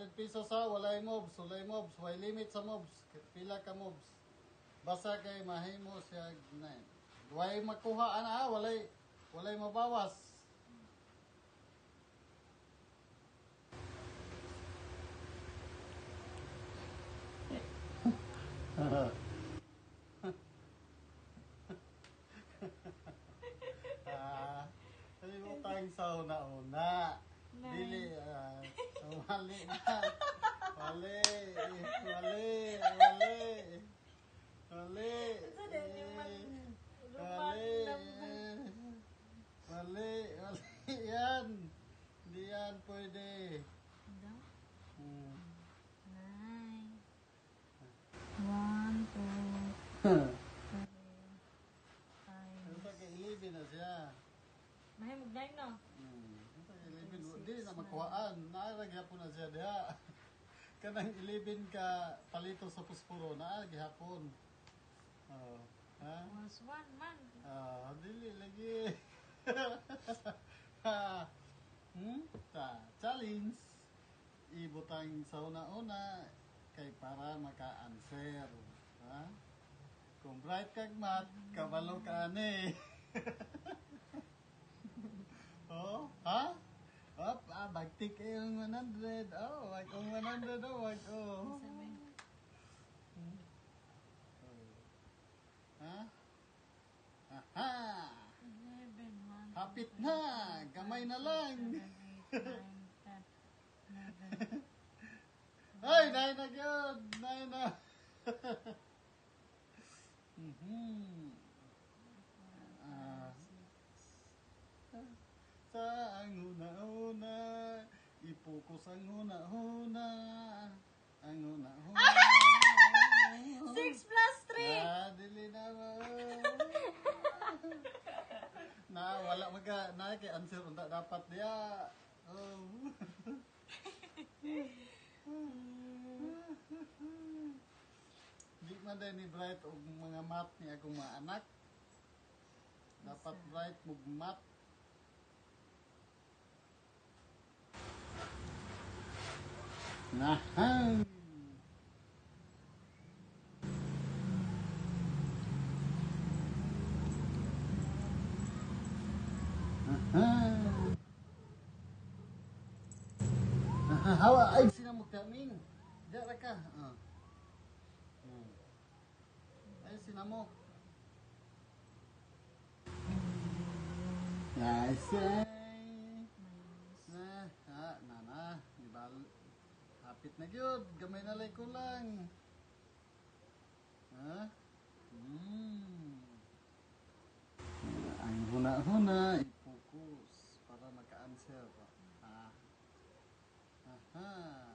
100 pesos ha, walay mobs, walay limit sa mobs. Pila ka mobs. Basta kay mahimo siya na. Walay makuha ana ha, walay mabawas. Kalimutan sa una-una. Dili, mali na. Mali. Yan. Hindi yan pwede. Nine. 1, 2, 3, 5. Ano sa kailibin na siya? Mahimog na yun, no? Ano sa kailibin? Hindi na makuhaan. Naaragyapo na siya diha. Kanang ilibin ka palito sa puspuro. Naaragyapon. Oh. Ha? Was 1 man. Dili lagi. Challenge. Ibutang sa una-una kay para maka-answer. Ha? Kung bright kag math, kabalo ka ani. Oh, ha? Bagtik yung 100. Oh, wag kong 100. Oh, wag oh. Ha? Aha! 11, 1, Hapit na! Gamay na lang! 7, 8, 9, 10, 11. Ay! Nahin na yun! Nahin na! Sa ang una-una, ipokus ang una-una, ang una-una. 6 plus 3! Dili na mo. Wala maga, kay answer unta dapat diya. Oh. Di man din ni Bright og mga math ni akong mga anak. Dapat Bright mo math. Nahan! Hawa ay sinamok kaming. Dara ka. Ay sinamok. Nice. Na. Ibal. Hapit na gyud. Gamay na lay ko lang. Ha? Ang huna-huna i-focus para maka-answer. Aha.